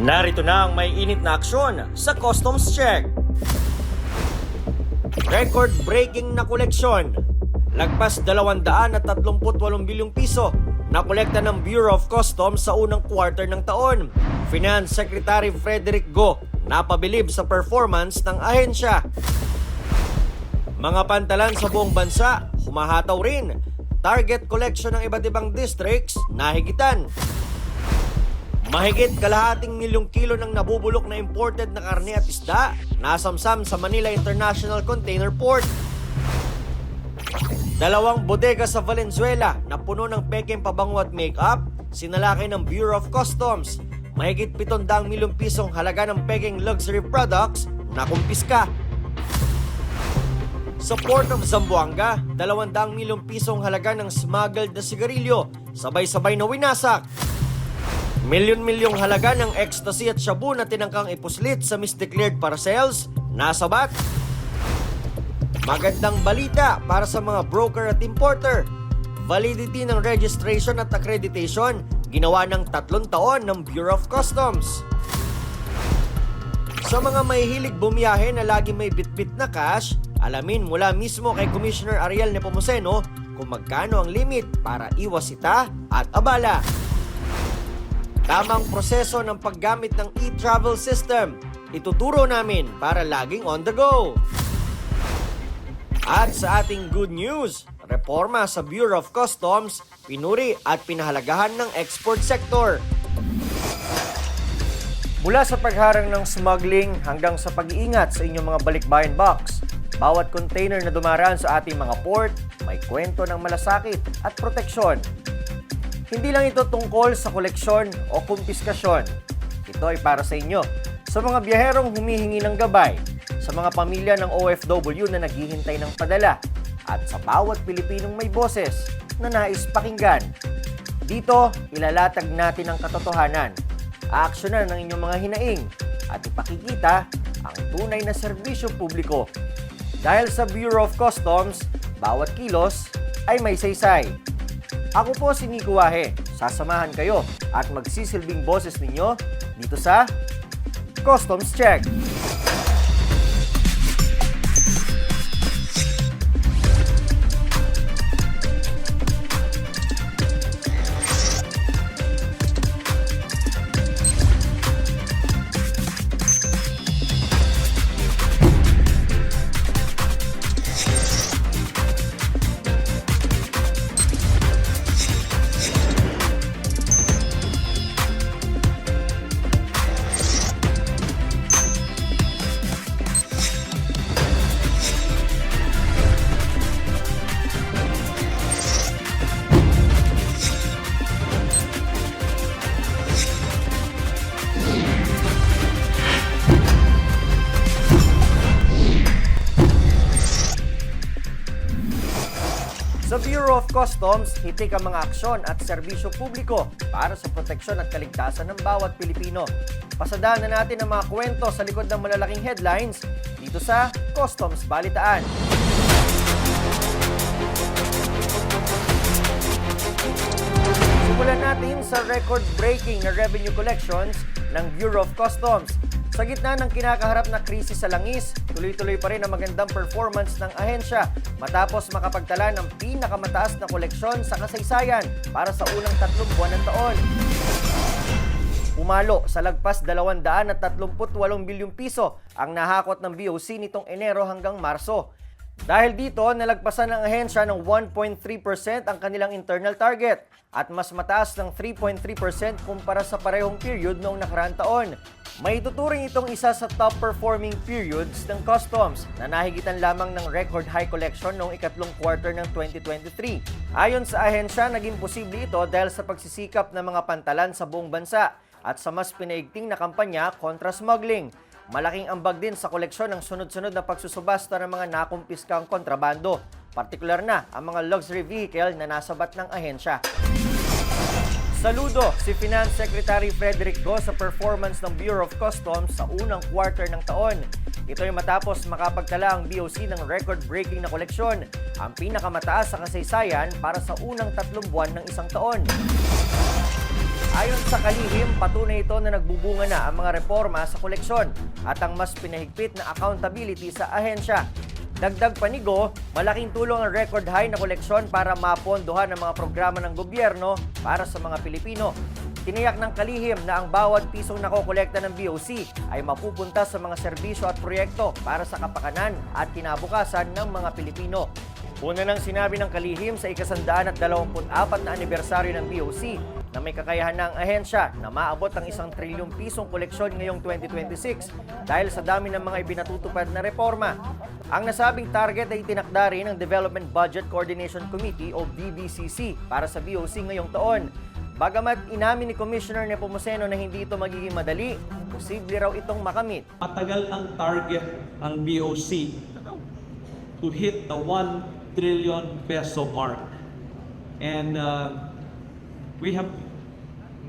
Narito na ang may init na aksyon sa customs check. Record-breaking na koleksyon. Lagpas 238 bilyong piso na kolekta ng Bureau of Customs sa unang quarter ng taon. Finance Secretary Frederick Go napabilib sa performance ng ahensya. Mga pantalan sa buong bansa, humahataw rin. Target collection ng iba't ibang districts, nahigitan. Mahigit kalahating milyong kilo ng nabubulok na imported na karne at isda nasamsam sa Manila International Container Port. 2 bodega sa Valenzuela na puno ng pekeng pabango at makeup, sinalakay ng Bureau of Customs. Mahigit 700 milyong pisong halaga ng pekeng luxury products na kumpiska. Sa Port of Zamboanga, 200 milyong pisong halaga ng smuggled na sigarilyo, sabay-sabay na winasak. Milyon-milyong halaga ng ecstasy at shabu na tinangkang ipuslit sa misdeclared parcels, nasabat. Magandang balita para sa mga broker at importer. Validity ng registration at accreditation, ginawa ng 3 taon ng Bureau of Customs. Sa mga mahihilig bumiyahe na lagi may bitbit na cash, alamin mula mismo kay Commissioner Ariel Nepomuceno kung magkano ang limit para iwas sita at abala. Tamang proseso ng paggamit ng e-travel system, ituturo namin para laging on the go. At sa ating good news, reforma sa Bureau of Customs, pinuri at pinahalagahan ng export sector. Mula sa pagharang ng smuggling hanggang sa pag-iingat sa inyong mga balikbayan box, bawat container na dumaraan sa ating mga port, may kwento ng malasakit at proteksyon. Hindi lang ito tungkol sa koleksyon o kumpiskasyon. Ito ay para sa inyo, sa mga biyaherong humihingi ng gabay, sa mga pamilya ng OFW na naghihintay ng padala, at sa bawat Pilipinong may boses na nais pakinggan. Dito, ilalatag natin ang katotohanan, aaksyonan ng inyong mga hinaing, at ipakikita ang tunay na serbisyo publiko. Dahil sa Bureau of Customs, bawat kilos ay may saysay. Ako po si Nico Wahe. Sasamahan kayo at magsisilbing boses ninyo dito sa Customs Check. Sa Bureau of Customs, hitik ang mga aksyon at serbisyo publiko para sa proteksyon at kaligtasan ng bawat Pilipino. Pasadaan na natin ang mga kwento sa likod ng malalaking headlines dito sa Customs Balitaan. Simulan natin sa record-breaking na revenue collections ng Bureau of Customs. Sa gitna ng kinakaharap na krisis sa langis, tuloy-tuloy pa rin ang magandang performance ng ahensya matapos makapagtala ng pinakamataas na koleksyon sa kasaysayan para sa unang 3 buwan ng taon. Umalo sa lagpas 238 bilyong piso ang nahakot ng BOC nitong Enero hanggang Marso. Dahil dito, nalagpasan ng ahensya ng 1.3% ang kanilang internal target at mas mataas ng 3.3% kumpara sa parehong period noong nakaraang taon. May tuturing itong isa sa top-performing periods ng customs na nahigitan lamang ng record high collection noong ikatlong quarter ng 2023. Ayon sa ahensya, naging posible ito dahil sa pagsisikap ng mga pantalan sa buong bansa at sa mas pinaigting na kampanya kontra smuggling. Malaking ambag din sa koleksyon ng sunod-sunod na pagsusubasta ng mga nakumpiskang kontrabando, partikular na ang mga luxury vehicle na nasabat ng ahensya. Saludo si Finance Secretary Frederick Go sa performance ng Bureau of Customs sa unang quarter ng taon. Ito ay matapos makapagtala ang BOC ng record-breaking na koleksyon, ang pinakamataas sa kasaysayan para sa unang 3 buwan ng isang taon. Ayon sa kalihim, patunay ito na nagbubunga na ang mga reforma sa koleksyon at ang mas pinahigpit na accountability sa ahensya. Dagdag panigo, malaking tulong ang record high na koleksyon para mapondohan ang mga programa ng gobyerno para sa mga Pilipino. Tiniyak ng kalihim na ang bawat pisong nakokolekta ng BOC ay mapupunta sa mga serbisyo at proyekto para sa kapakanan at kinabukasan ng mga Pilipino. Una nang sinabi ng kalihim sa ika-124 na anibersaryo ng BOC na may kakayahan ng ahensya na maabot ang 1 trilyong pisong koleksyon ngayong 2026 dahil sa dami ng mga ibinatutupad na reforma. Ang nasabing target ay itinakda rin ng Development Budget Coordination Committee o DBCC para sa BOC ngayong taon. Bagamat inamin ni Commissioner Nepomuceno na hindi ito magiging madali, posible raw itong makamit. Matagal ang target ang BOC to hit the 1 trillion peso mark. And we have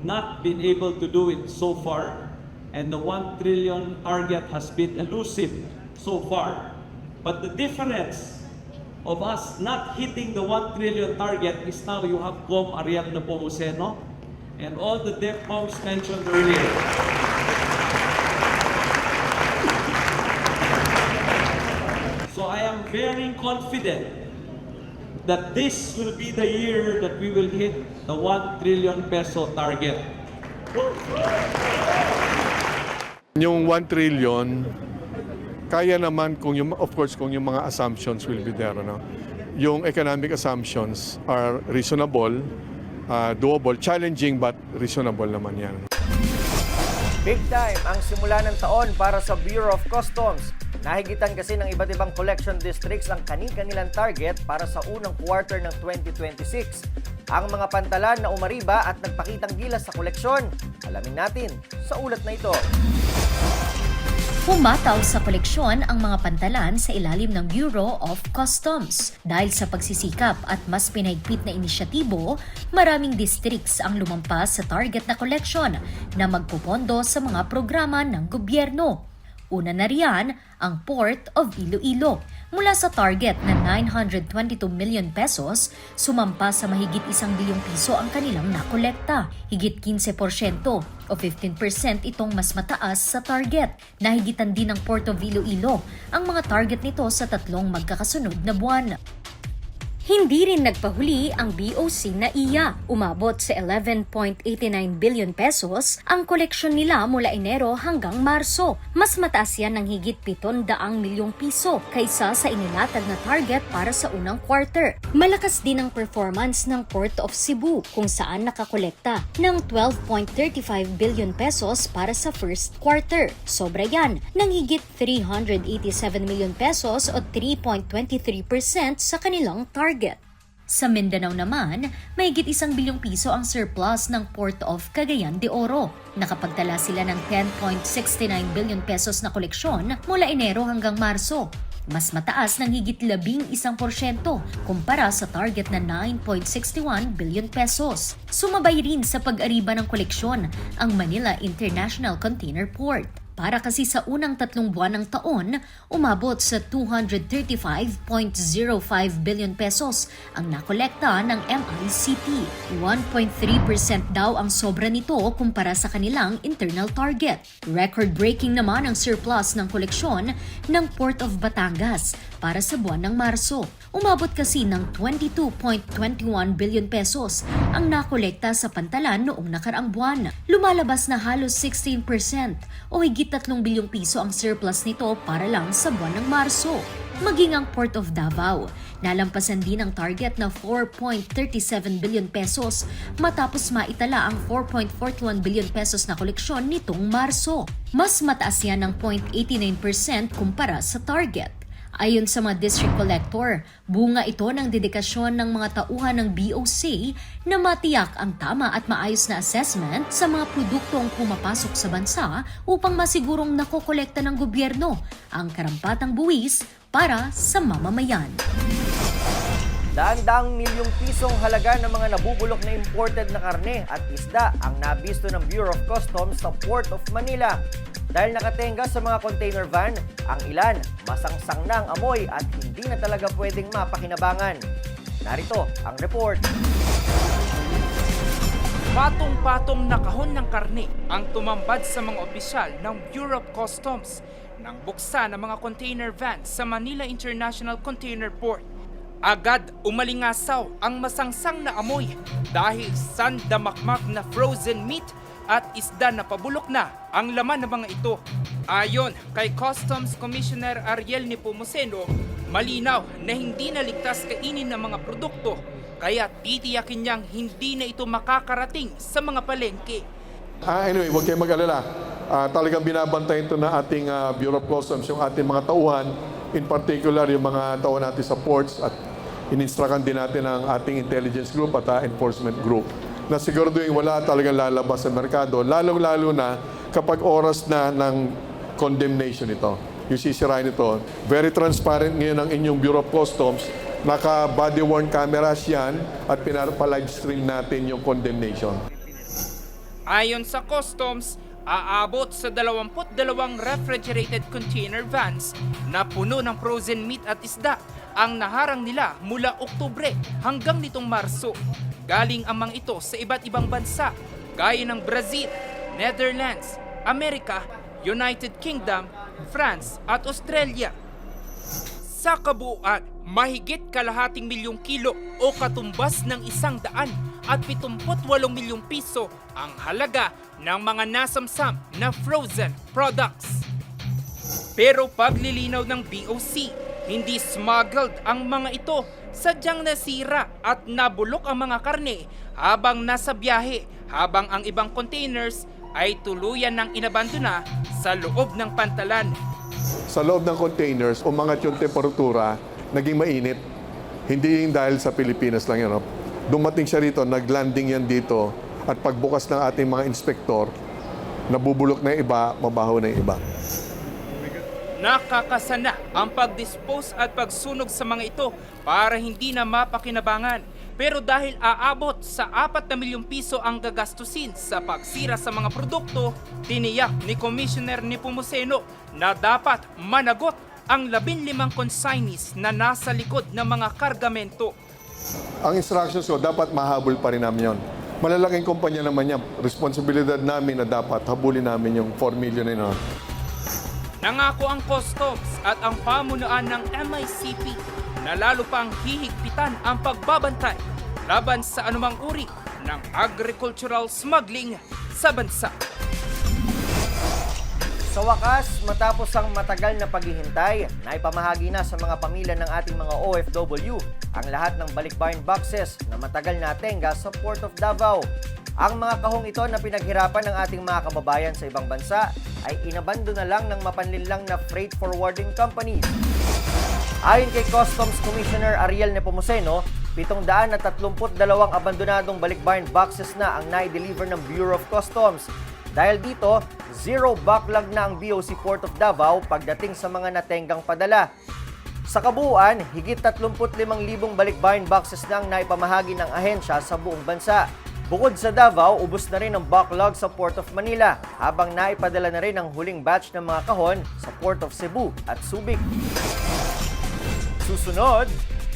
not been able to do it so far. And the 1 trillion target has been elusive so far. But the difference of us not hitting the 1 trillion target is now you have Com Ariel Nepomuceno and all the DepComs mentioned earlier. So I am very confident that this will be the year that we will hit the 1 trillion peso target. Yung 1 trillion, kaya naman kung yung, of course, kung yung mga assumptions will be there, no? Yung economic assumptions are reasonable, doable, challenging but reasonable naman yan. Big time ang simula ng taon para sa Bureau of Customs. Nahigitan kasi ng iba't ibang collection districts ang kani-kanilang target para sa unang quarter ng 2026. Ang mga pantalan na umariba at nagpakitang gilas sa koleksyon, alamin natin sa ulat na ito. Pumataw sa koleksyon ang mga pantalan sa ilalim ng Bureau of Customs. Dahil sa pagsisikap at mas pinahigpit na inisyatibo, maraming districts ang lumampas sa target na koleksyon na magpupondo sa mga programa ng gobyerno. Una na riyan ang Port of Iloilo. Mula sa target na 922 million pesos, sumampa sa mahigit 1 bilyong piso ang kanilang nakolekta. Higit 15% o 15% itong mas mataas sa target. Nahigitan din ng Port of Iloilo ang mga target nito sa 3 magkakasunod na buwan. Hindi rin nagpahuli ang BOC na iya. Umabot sa 11.89 billion pesos ang koleksyon nila mula Enero hanggang Marso. Mas mataas yan ng higit 700 milyong piso kaysa sa inilatag na target para sa unang quarter. Malakas din ang performance ng Port of Cebu kung saan nakakolekta ng 12.35 billion pesos para sa first quarter. Sobra yan ng higit 387 million pesos o 3.23% sa kanilang target. Sa Mindanao naman, mahigit 1 bilyong piso ang surplus ng Port of Cagayan de Oro. Nakapagtala sila ng 10.69 billion pesos na koleksyon mula Enero hanggang Marso. Mas mataas ng higit 11% kumpara sa target na 9.61 billion pesos. Sumabay rin sa pag-ariba ng koleksyon ang Manila International Container Port. Para kasi sa unang 3 buwan ng taon, umabot sa 235.05 billion pesos ang nakolekta ng MICT. 1.3% daw ang sobra nito kumpara sa kanilang internal target. Record-breaking naman ang surplus ng koleksyon ng Port of Batangas para sa buwan ng Marso. Umabot kasi ng 22.21 billion pesos ang nakolekta sa pantalan noong nakaraang buwan. Lumalabas na halos 16% o higit 3 bilyong piso ang surplus nito para lang sa buwan ng Marso. Maging ang Port of Davao, nalampasan din ang target na 4.37 billion pesos matapos maitala ang 4.41 billion pesos na koleksyon nitong Marso. Mas mataas yan ng 0.89% kumpara sa target. Ayon sa mga district collector, bunga ito ng dedikasyon ng mga tauhan ng BOC na matiyak ang tama at maayos na assessment sa mga produktong pumapasok sa bansa upang masigurong nakokolekta ng gobyerno ang karampatang buwis para sa mamamayan. Daan-daang milyong pisong halaga ng mga nabubulok na imported na karne at isda ang nabisto ng Bureau of Customs sa Port of Manila. Dahil nakatenga sa mga container van, ang ilan masangsang na ang amoy at hindi na talaga pwedeng mapakinabangan. Narito ang report. Patong-patong na kahon ng karne ang tumambad sa mga opisyal ng Bureau of Customs nang buksan ang mga container vans sa Manila International Container Port. Agad umalingasaw ang masangsang na amoy dahil sandamakmak na frozen meat at isda na pabulok na ang laman ng mga ito. Ayon kay Customs Commissioner Ariel Nepomuceno, malinaw na hindi na ligtas kainin ng mga produkto kaya titiyakin niyang hindi na ito makakarating sa mga palengke. Anyway, huwag kayong mag-alala. Talagang binabantayan ito na ating Bureau of Customs, yung ating mga tauhan, in particular yung mga tauhan natin sa ports at ininstrakan din natin ang ating intelligence group at enforcement group na siguraduhin wala talagang lalabas sa merkado, lalong-lalo na kapag oras na ng condemnation ito. Yung sisirain ito. Very transparent ngayon ang inyong Bureau of Customs. Naka-body-worn cameras yan at pinapa-livestream natin yung condemnation. Ayon sa Customs, aabot sa 22 refrigerated container vans na puno ng frozen meat at isda ang naharang nila mula Oktubre hanggang nitong Marso. Galing ang mga ito sa iba't ibang bansa gaya ng Brazil, Netherlands, Amerika, United Kingdom, France at Australia. Sa kabuuan, mahigit kalahating milyong kilo o katumbas ng 178 milyong piso ang halaga ng mga nasamsam na frozen products. Pero paglilinaw ng BOC, hindi smuggled ang mga ito, sadyang nasira at nabulok ang mga karne habang nasa biyahe, habang ang ibang containers ay tuluyan ng inabandona sa loob ng pantalan. Sa loob ng containers, umangat yung temperatura, naging mainit. Hindi yung dahil sa Pilipinas lang yan. No? Dumating siya rito, naglanding yan dito, at pagbukas ng ating mga inspektor, nabubulok na yung iba, mabaho na yung iba. Nakakasana ang pag-dispose at pagsunog sa mga ito para hindi na mapakinabangan. Pero dahil aabot sa 4 na milyong piso ang gagastusin sa pagsira sa mga produkto, tiniyak ni Commissioner Nepomuceno na dapat managot ang 15 consignees na nasa likod ng mga kargamento. Ang instructions ko, dapat mahabol pa rin namin yun. Malalaking kumpanya naman yan. Responsibilidad namin na dapat habulin namin yung 4 million na yun. Nangako ang Customs at ang pamunuan ng MICP na lalo pang hihigpitan ang pagbabantay laban sa anumang uri ng agricultural smuggling sa bansa. Sa wakas, matapos ang matagal na paghihintay, naipamahagi na sa mga pamilya ng ating mga OFW ang lahat ng balikbayan boxes na matagal na atenga sa Port of Davao. Ang mga kahong ito na pinaghirapan ng ating mga kababayan sa ibang bansa ay inabando na lang ng mapanlinlang na freight forwarding companies. Ayon kay Customs Commissioner Ariel Nepomuceno, 732 abandonadong balikbayan boxes na ang nai-deliver ng Bureau of Customs. Dahil dito, zero backlog na ang BOC Port of Davao pagdating sa mga natenggang padala. Sa kabuuan, higit 35,000 balikbayan boxes na ang naipamahagi ng ahensya sa buong bansa. Bukod sa Davao, ubos na rin ang backlog sa Port of Manila, habang naipadala na rin ang huling batch ng mga kahon sa Port of Cebu at Subic. Susunod,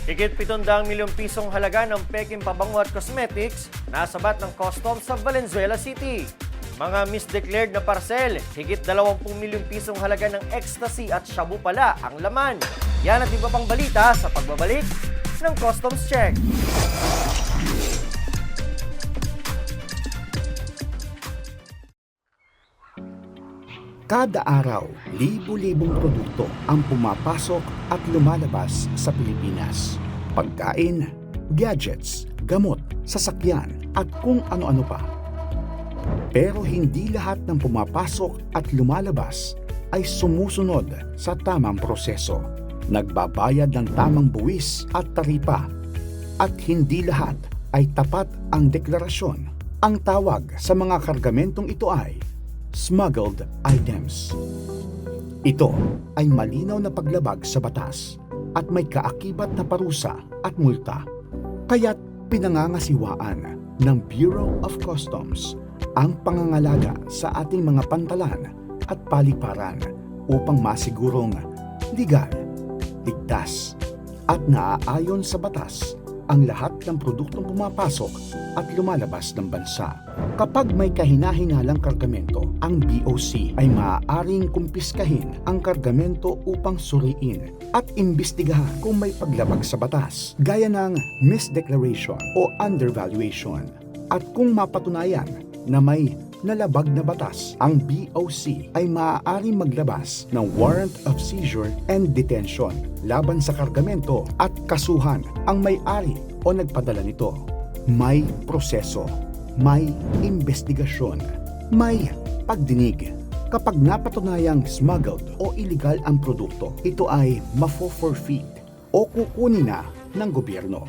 higit 700 milyong pisong halaga ng peking pabango at cosmetics nasabat ng customs sa Valenzuela City. Mga misdeclared na parcel, higit 20 milyong pisong halaga ng ecstasy at shabu pala ang laman. Yan at iba pang balita sa pagbabalik ng Customs Check. Kada araw, libo-libong produkto ang pumapasok at lumalabas sa Pilipinas. Pagkain, gadgets, gamot, sasakyan at kung ano-ano pa. Pero hindi lahat ng pumapasok at lumalabas ay sumusunod sa tamang proseso. Nagbabayad ng tamang buwis at taripa. At hindi lahat ay tapat ang deklarasyon. Ang tawag sa mga kargamentong ito ay smuggled items. Ito ay malinaw na paglabag sa batas at may kaakibat na parusa at multa. Kaya't pinangangasiwaan ng Bureau of Customs ang pangangalaga sa ating mga pantalan at paliparan upang masigurong legal, ligtas at naaayon sa batas ang lahat ng produktong pumapasok at lumalabas ng bansa. Kapag may kahina-hinalang kargamento, ang BOC ay maaaring kumpiskahin ang kargamento upang suriin at imbestigahan kung may paglabag sa batas, gaya ng misdeclaration o undervaluation. At kung mapatunayan na may nalabag na batas, ang BOC ay maaaring maglabas ng warrant of seizure and detention laban sa kargamento at kasuhan ang may-ari o nagpadala nito. May proseso, may investigasyon, may pagdinig. Kapag napatunayang smuggled o illegal ang produkto, ito ay mafo-forfeit o kukunin na ng gobyerno.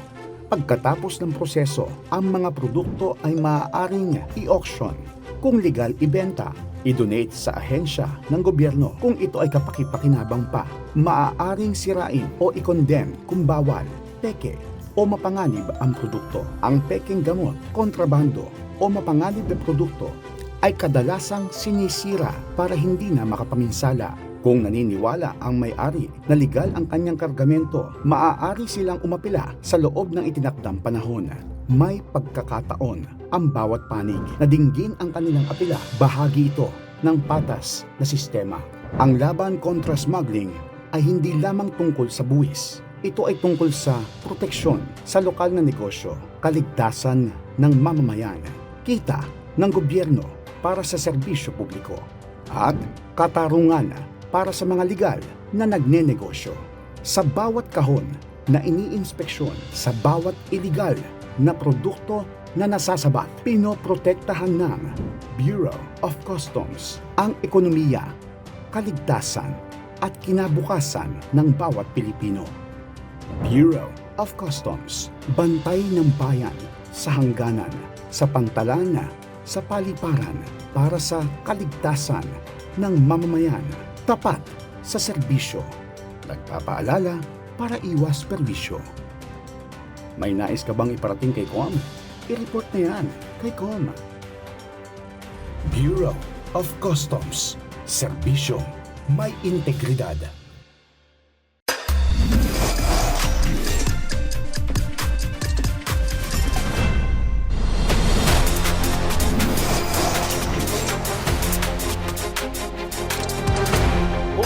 Pagkatapos ng proseso, ang mga produkto ay maaaring i-auction. Kung legal ibenta, i-donate sa ahensya ng gobyerno. Kung ito ay kapaki-pakinabang pa, maaaring sirain o i-condemn kung bawal, peke o mapanganib ang produkto. Ang pekeng gamot, kontrabando o mapanganib na produkto ay kadalasang sinisira para hindi na makapaminsala. Kung naniniwala ang may-ari na legal ang kanyang kargamento, maaari silang umapila sa loob ng itinakdang panahon. May pagkakataon ang bawat panig na dinggin ang kanilang apila. Bahagi ito ng patas na sistema. Ang laban kontra smuggling ay hindi lamang tungkol sa buwis. Ito ay tungkol sa proteksyon sa lokal na negosyo, kaligtasan ng mamamayan, kita ng gobyerno para sa serbisyo publiko, at katarungan para sa mga legal na nagnenegosyo. Sa bawat kahon na iniinspeksyon, sa bawat illegal na produkto na nasasabat, pinoprotektahan ng Bureau of Customs ang ekonomiya, kaligtasan at kinabukasan ng bawat Pilipino. Bureau of Customs, bantay ng bayan sa hangganan, sa pantalan, sa paliparan para sa kaligtasan ng mamamayan, tapat sa serbisyo, nagpapaalala para iwas perwisyo. May nais ka bang iparating kay COM? I-report na yan kay COM. Bureau of Customs, serbisyo may integridad.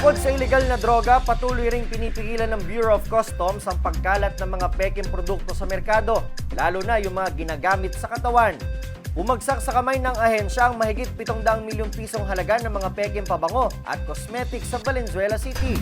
Bukod sa illegal na droga, patuloy ring pinipigilan ng Bureau of Customs ang pagkalat ng mga peking produkto sa merkado, lalo na yung mga ginagamit sa katawan. Bumagsak sa kamay ng ahensya ang mahigit 700 milyong pisong halaga ng mga peking pabango at cosmetics sa Valenzuela City.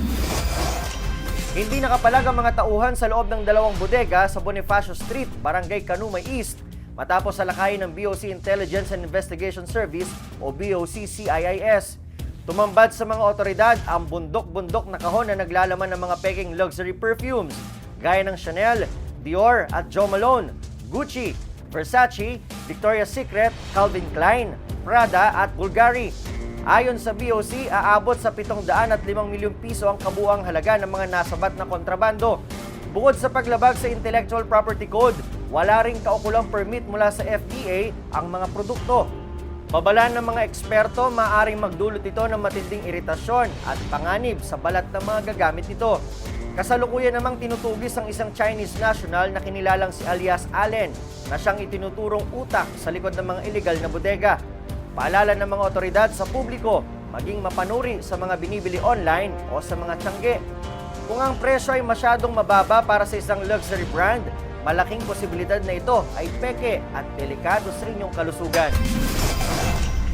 Hindi nakapalag ang mga tauhan sa loob ng dalawang bodega sa Bonifacio Street, Barangay Canumay East, matapos salakayin ng BOC Intelligence and Investigation Service o BOC-CIIS. Tumambad sa mga otoridad ang bundok-bundok na kahon na naglalaman ng mga peking luxury perfumes gaya ng Chanel, Dior at Jo Malone, Gucci, Versace, Victoria's Secret, Calvin Klein, Prada at Bulgari. Ayon sa BOC, aabot sa 705 milyong piso ang kabuuang halaga ng mga nasabat na kontrabando. Bukod sa paglabag sa Intellectual Property Code, wala ring kaukulang permit mula sa FDA ang mga produkto. Babala ng mga eksperto, maaaring magdulot ito ng matinding iritasyon at panganib sa balat ng mga gagamit nito. Kasalukuyan namang tinutugis ang isang Chinese national na kinilalang si Alias Allen na siyang itinuturong utak sa likod ng mga illegal na bodega. Paalala ng mga otoridad sa publiko, maging mapanuri sa mga binibili online o sa mga tiyangge. Kung ang presyo ay masyadong mababa para sa isang luxury brand, malaking posibilidad na ito ay peke at delikado sa inyong kalusugan.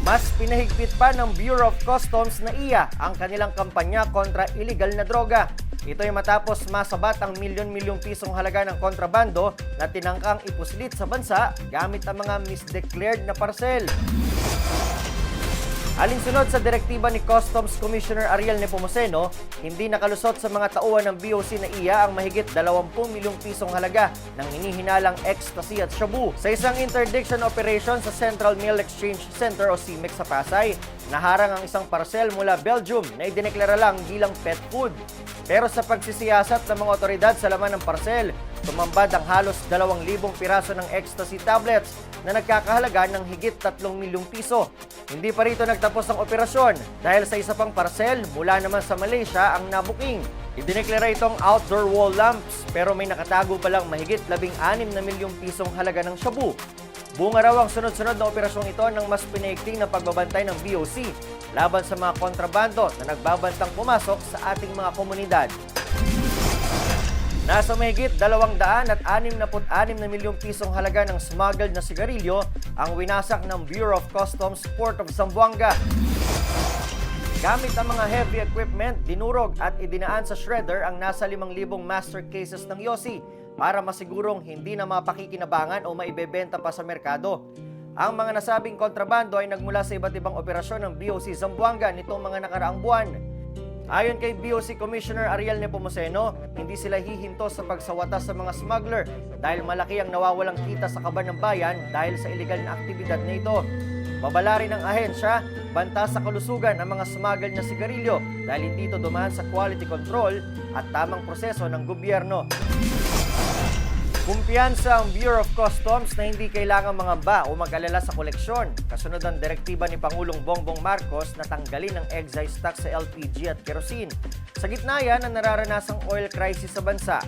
Mas pinahigpit pa ng Bureau of Customs na iya ang kanilang kampanya kontra illegal na droga. Ito ay matapos masabat ang milyon-milyong pisong halaga ng kontrabando na tinangkang ipuslit sa bansa gamit ang mga misdeclared na parcel. Alinsunod sa direktiba ni Customs Commissioner Ariel Nepomuceno, hindi nakalusot sa mga tauhan ng BOC na iya ang mahigit 20 milyong pisong halaga ng hinihinalang ecstasy at shabu. Sa isang interdiction operation sa Central Mail Exchange Center o CMEX sa Pasay, naharang ang isang parcel mula Belgium na idineklara lang bilang pet food. Pero sa pagsisiyasat ng mga otoridad sa laman ng parcel, tumambad ang halos 2,000 piraso ng ecstasy tablets na nagkakahalaga ng higit 3 milyong piso. Hindi pa rito nagtapos ang operasyon dahil sa isa pang parcel mula naman sa Malaysia ang nabuking. Idineklara itong outdoor wall lamps pero may nakatago palang mahigit 16 na milyong pisong halaga ng shabu. Bunga raw ang sunod-sunod na operasyong ito ng mas pinaigting na pagbabantay ng BOC laban sa mga kontrabando na nagbabantang pumasok sa ating mga komunidad. Nasa mahigit 266 na milyong pisong halaga ng smuggled na sigarilyo ang winasak ng Bureau of Customs Port of Zamboanga. Gamit ang mga heavy equipment, dinurog at idinaan sa shredder ang nasa 5,000 master cases ng Yossi para masigurong hindi na mapakikinabangan o maibebenta pa sa merkado. Ang mga nasabing kontrabando ay nagmula sa iba't ibang operasyon ng BOC Zamboanga nitong mga nakaraang buwan. Ayon kay BOC Commissioner Ariel Nepomuceno, hindi sila hihinto sa pagsawata sa mga smuggler dahil malaki ang nawawalang kita sa kaban ng bayan dahil sa iligal na aktibidad na ito. Babala rin ng ahensya, banta sa kalusugan ang mga smuggled na sigarilyo dahil hindi ito dumaan sa quality control at tamang proseso ng gobyerno. Kumpiyansa ang Bureau of Customs na hindi kailangang mangamba o mag-alala sa koleksyon kasunod ng direktiba ni Pangulong Bongbong Marcos na tanggalin ang excise tax sa LPG at kerosene. Sa gitna yan ang nararanasang oil crisis sa bansa.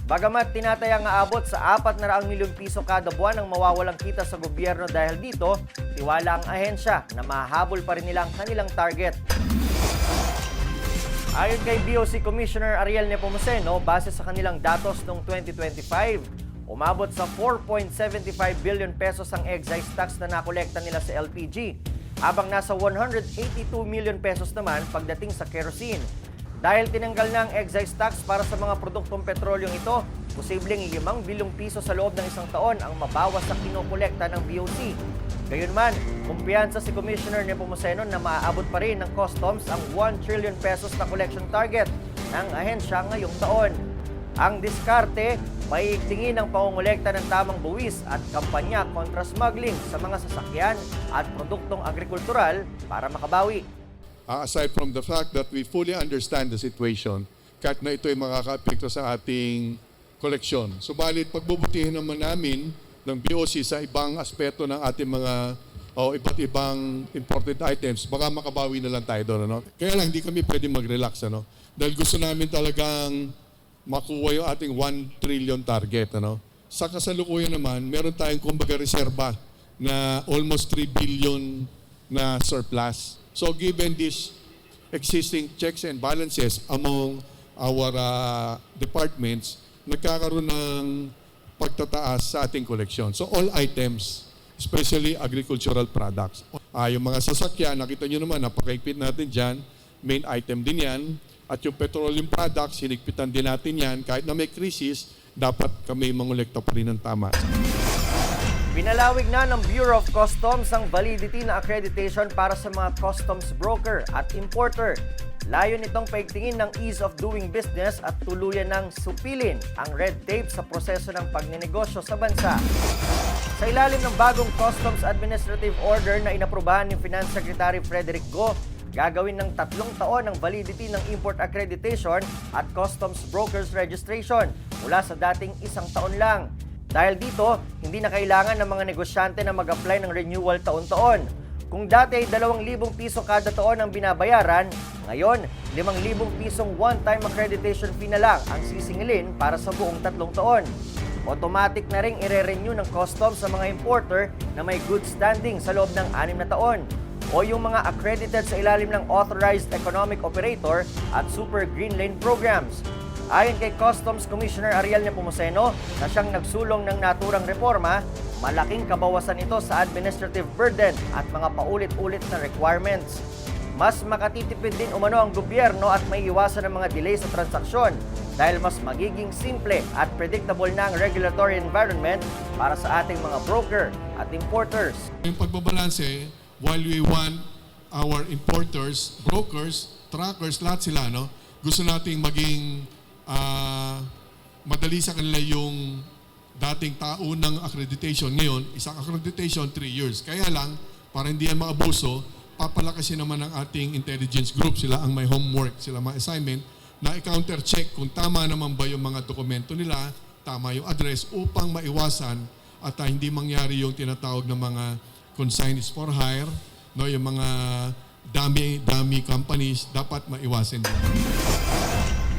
Bagamat tinatayang aabot sa 400 milyong piso kada buwan ang mawawalang kita sa gobyerno dahil dito, tiwala ang ahensya na mahahabol pa rin nila ang kanilang target. Ayon kay BOC Commissioner Ariel Nepomuceno, base sa kanilang datos noong 2025, umabot sa 4.75 billion pesos ang excise tax na nakolekta nila sa LPG, habang nasa 182 million pesos naman pagdating sa kerosene. Dahil tinanggal na ang excise tax para sa mga produktong petrolyong ito, posibleng 5 bilyong piso sa loob ng isang taon ang mabawas sa kinokolekta ng BOC. Gayunman, kumpiyansa si Commissioner Nepomuceno na maaabot pa rin ng customs ang 1 trillion pesos na collection target ng ahensya ngayong taon. Ang diskarte, paiigtingin ang pangongolekta ng tamang buwis at kampanya kontra smuggling sa mga sasakyan at produktong agrikultural para makabawi. Aside from the fact that we fully understand the situation, kahit na ito ay makaka-apekto sa ating koleksyon. Subalit, pagbubutihin naman namin ng BOC sa ibang aspeto ng ating mga iba't ibang imported items, baka makabawi na lang tayo doon. Ano? Kaya lang, hindi kami pwede mag-relax. Ano? Dahil gusto namin talagang makuha yung ating 1 trillion target. Ano? Sa kasalukuyan naman, meron tayong kumbaga reserba na almost 3 billion na surplus. So given these existing checks and balances among our departments, nagkakaroon ng pagtataas sa ating koleksyon. So all items, especially agricultural products. Yung mga sasakyan, nakita nyo naman, napakaigpit natin dyan, main item din yan. At yung petroleum products, hinigpitan din natin yan. Kahit na may krisis, dapat kami mangolekta pa rin ng tama. Pinalawig na ng Bureau of Customs ang validity na accreditation para sa mga customs broker at importer. Layo nitong paigtingin ng ease of doing business at tuluyan ng supilin ang red tape sa proseso ng pagnenegosyo sa bansa. Sa ilalim ng bagong Customs Administrative Order na inaprubahan ni Finance Secretary Frederick Go, gagawin ng 3 taon ang validity ng import accreditation at customs brokers registration mula sa dating 1 taon lang. Dahil dito, hindi na kailangan ng mga negosyante na mag-apply ng renewal taon-taon. Kung dati ay 2,000 piso kada taon ang binabayaran, ngayon 5,000 pisong one-time accreditation fee na lang ang sisingilin para sa buong 3 taon. Automatic na ring ire-renew ng customs sa mga importer na may good standing sa loob ng 6 na taon o yung mga accredited sa ilalim ng Authorized Economic Operator at Super Green Lane Programs. Ayon kay Customs Commissioner Ariel Nepomuceno na siyang nagsulong ng naturang reforma, malaking kabawasan ito sa administrative burden at mga paulit-ulit na requirements. Mas makatitipid din umano ang gobyerno at may iwasan ng mga delay sa transaksyon dahil mas magiging simple at predictable na ang regulatory environment para sa ating mga broker at importers. Yung pagbabalanse, while we want our importers, brokers, trackers, lahat sila, no? Gusto nating maging madali sa kanila yung dating taunang accreditation. Ngayon, isang accreditation, 3 years. Kaya lang, para hindi yan maabuso, papalakasin naman ng ating intelligence group. Sila ang may homework, sila may assignment, na i-counter-check kung tama naman ba yung mga dokumento nila tama yung address upang maiwasan at hindi mangyari yung tinatawag na mga consignees for hire, no, yung mga dami companies, dapat maiwasan din.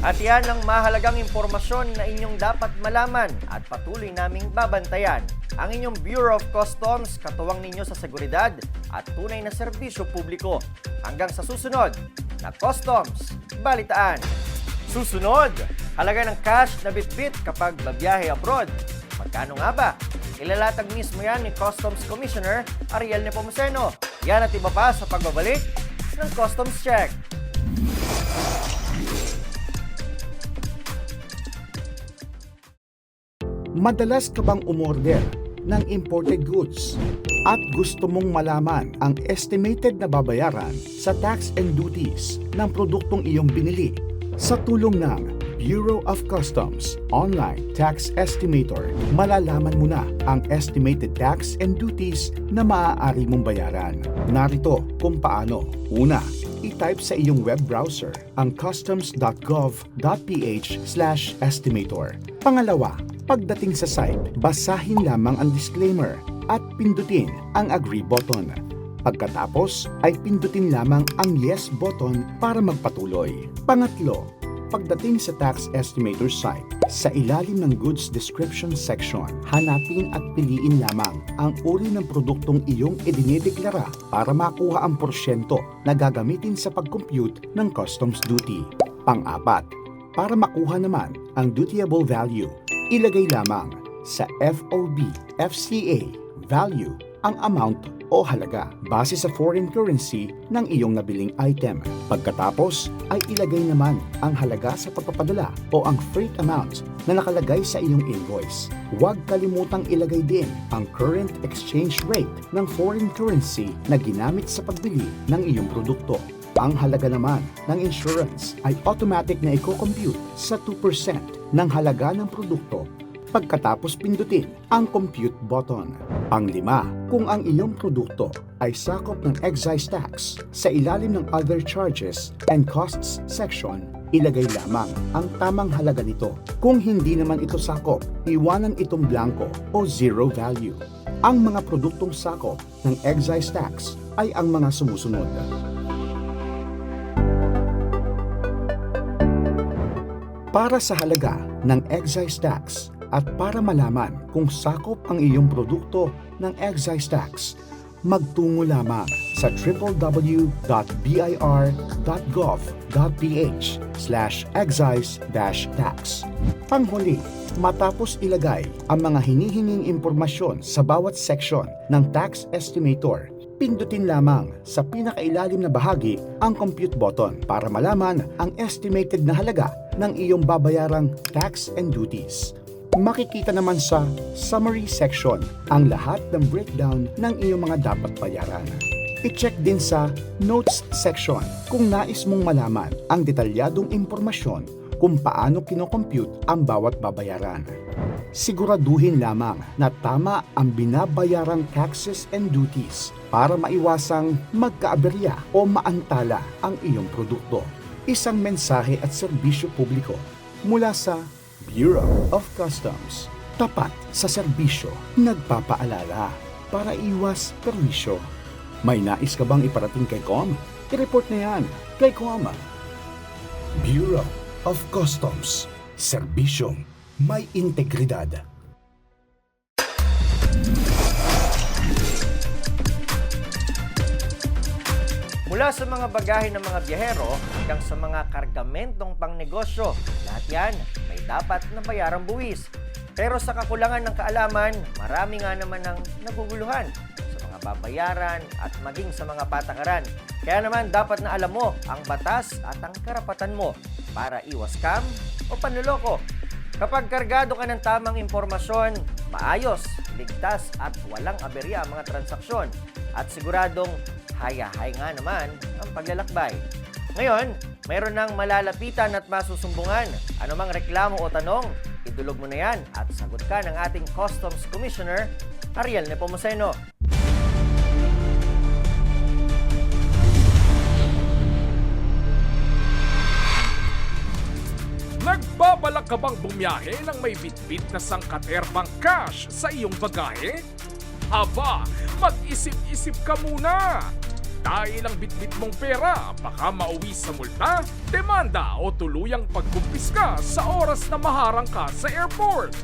At yan ang mahalagang impormasyon na inyong dapat malaman at patuloy naming babantayan. Ang inyong Bureau of Customs, katuwang ninyo sa seguridad at tunay na serbisyo publiko. Hanggang sa susunod na Customs Balitaan. Susunod, halaga ng cash na bitbit kapag babiyahe abroad. Magkano nga ba? Ilalatag mismo yan ni Customs Commissioner Ariel Nepomuceno. Yan at iba pa sa pagbabalik ng Customs Check. Madalas ka bang umorder ng imported goods at gusto mong malaman ang estimated na babayaran sa tax and duties ng produktong iyong binili? Sa tulong ng Bureau of Customs Online Tax Estimator, malalaman mo na ang estimated tax and duties na maaari mong bayaran. Narito kung paano. Una, i-type sa iyong web browser ang customs.gov.ph/estimator. Pangalawa, pagdating sa site, basahin lamang ang disclaimer at pindutin ang agree button. Pagkatapos ay pindutin lamang ang yes button para magpatuloy. Pangatlo, pagdating sa tax estimator site, sa ilalim ng goods description section, hanapin at piliin lamang ang uri ng produktong iyong idinedeklara para makuha ang porsyento na gagamitin sa pag-compute ng customs duty. Pang-apat, para makuha naman ang dutiable value, ilagay lamang sa FOB FCA value ang amount o halaga base sa foreign currency ng iyong nabiling item. Pagkatapos ay ilagay naman ang halaga sa pagpapadala o ang freight amount na nakalagay sa iyong invoice. Huwag kalimutang ilagay din ang current exchange rate ng foreign currency na ginamit sa pagbili ng iyong produkto. Ang halaga naman ng insurance ay automatic na i-compute sa 2% ng halaga ng produkto pagkatapos pindutin ang compute button. Pang-lima, kung ang iyong produkto ay sakop ng excise tax, sa ilalim ng other charges and costs section, ilagay lamang ang tamang halaga nito. Kung hindi naman ito sakop, iwanan itong blanco o zero value. Ang mga produktong sakop ng excise tax ay ang mga sumusunod. Para sa halaga ng excise tax at para malaman kung sakop ang iyong produkto ng excise tax, magtungo lamang sa www.bir.gov.ph/excise-tax. Panghuli, matapos ilagay ang mga hinihinging impormasyon sa bawat section ng tax estimator, pindutin lamang sa pinakailalim na bahagi ang compute button para malaman ang estimated na halaga ng iyong babayarang tax and duties. Makikita naman sa summary section ang lahat ng breakdown ng iyong mga dapat bayaran. I-check din sa notes section kung nais mong malaman ang detalyadong impormasyon kung paano kinocompute ang bawat babayaran. Siguraduhin lamang na tama ang binabayarang taxes and duties para maiwasang magkaaberya o maantala ang iyong produkto. Isang mensahe at serbisyo publiko mula sa Bureau of Customs. Tapat sa serbisyo, nagpapaalala para iwas perwisyo. May nais ka bang iparating kay COM? I-report na yan kay COM. Bureau of Customs. Serbisyong may integridad. Mula sa mga bagahe ng mga biyahero hanggang sa mga kargamentong pangnegosyo, lahat yan may dapat na bayarang buwis. Pero sa kakulangan ng kaalaman, marami nga naman ang naguguluhan sa mga babayaran at maging sa mga patakaran. Kaya naman dapat na alam mo ang batas at ang karapatan mo para iwas scam o panloloko. Kapag kargado ka ng tamang impormasyon, maayos, ligtas at walang aberya ang mga transaksyon at siguradong hayahay nga naman ang paglalakbay. Ngayon, mayroon ng malalapitan at masusumbungan. Ano mang reklamo o tanong, idulog mo na yan at sagot ka ng ating Customs Commissioner, Ariel Nepomuceno. Nagpapa Nagbabalak ka bang bumiyahe ng may bitbit na sangkaterbang cash sa iyong bagahe? Aba, mag-isip-isip ka muna! Dahil ang bitbit mong pera baka mauwi sa multa, demanda o tuluyang pagkumpiska sa oras na maharang ka sa airport.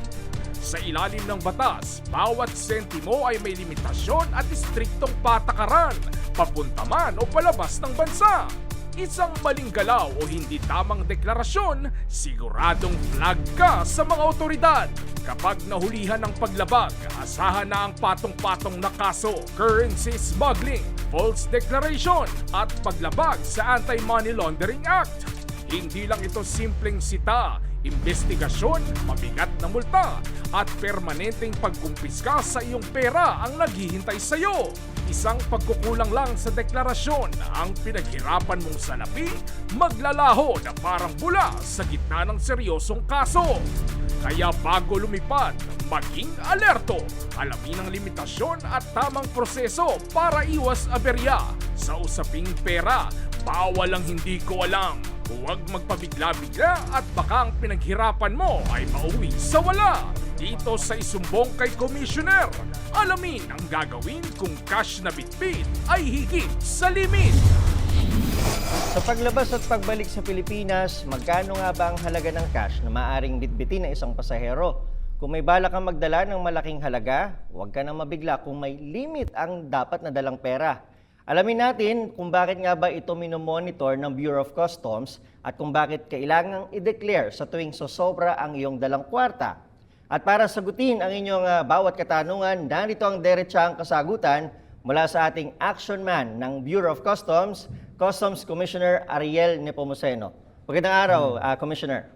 Sa ilalim ng batas, bawat sentimo ay may limitasyon at istriktong patakaran, papunta man o palabas ng bansa. Isang maling galaw o hindi tamang deklarasyon, siguradong flag ka sa mga otoridad. Kapag nahulihan ng paglabag, asahan na ang patong-patong na kaso, currency smuggling, false declaration at paglabag sa Anti-Money Laundering Act. Hindi lang ito simpleng sita, investigasyon, mabigat na multa at permanenteng pagkumpiska sa iyong pera ang naghihintay sa iyo. Isang pagkukulang lang sa deklarasyon ang pinaghirapan mong salapi, maglalaho na parang bula sa gitna ng seryosong kaso. Kaya bago lumipad, maging alerto, alamin ang limitasyon at tamang proseso para iwas aberya. Sa usaping pera, bawal ang hindi ko alam. Huwag magpabigla-bigla at baka ang pinaghirapan mo ay mauwi sa wala. Dito sa isumbong kay Commissioner, alamin ang gagawin kung cash na bitbit ay higit sa limit. Sa paglabas at pagbalik sa Pilipinas, magkano nga ba ang halaga ng cash na maaring bitbitin ng isang pasahero? Kung may balak kang magdala ng malaking halaga, huwag ka nang mabigla kung may limit ang dapat na dalang pera. Alamin natin kung bakit nga ba ito minomonitor ng Bureau of Customs at kung bakit kailangang i-declare sa tuwing sosobra ang iyong dalang kwarta. At para sagutin ang inyong bawat katanungan, narito ang diretsahang kasagutan mula sa ating action man ng Bureau of Customs, Customs Commissioner Ariel Nepomuceno. Magandang araw, Commissioner.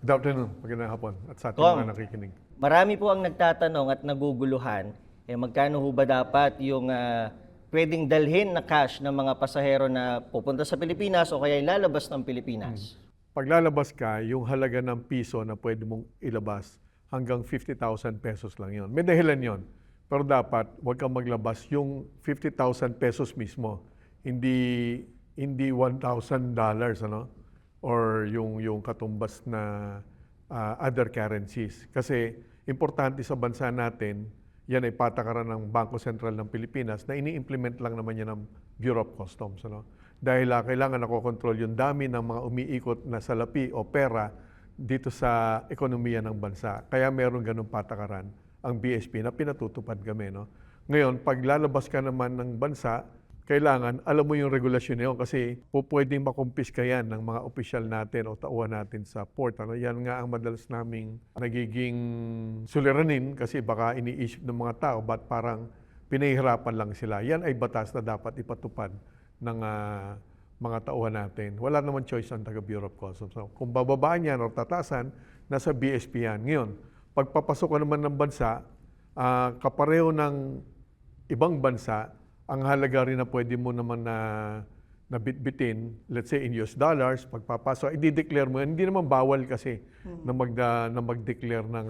Good afternoon, magandang hapon at sa ating Kong, mga nakikinig. marami po ang nagtatanong at naguguluhan, magkano ho ba dapat yung pwedeng dalhin na cash ng mga pasahero na pupunta sa Pilipinas o kaya lalabas ng Pilipinas? Paglalabas ka, yung halaga ng piso na pwede mong ilabas hanggang 50,000 pesos lang yon. May dahilan yon. Pero dapat, huwag kang maglabas yung 50,000 pesos mismo. Hindi $1,000, ano? Or yung katumbas na other currencies. Kasi importante sa bansa natin, yan ay patakaran ng Bangko Sentral ng Pilipinas na ini-implement lang naman yan ng Bureau of Customs. Ano? Dahil kailangan nakokontrol yung dami ng mga umiikot na salapi o pera dito sa ekonomiya ng bansa. Kaya meron ganung patakaran ang BSP na pinatutupad kami. No? Ngayon, pag lalabas ka naman ng bansa, kailangan alam mo yung regulasyon niyo kasi pwedeng makumpiska yan ng mga opisyal natin o tauhan natin sa port. Ano? Yan nga ang madalas naming nagiging suliranin kasi baka iniisip ng mga tao ba't parang pinahihirapan lang sila. Yan ay batas na dapat ipatupad ng mga tauhan natin. Wala naman choice ang taga-Bureau of Customs. So, kung bababaan yan o tatasan, nasa BSP yan. Ngayon, pagpapasok ka naman ng bansa, kapareho ng ibang bansa, ang halaga rin na pwede mo naman na bitbitin, let's say in US dollars, pagpapasok, i-declare mo yan. Hindi naman bawal kasi na mag-declare ng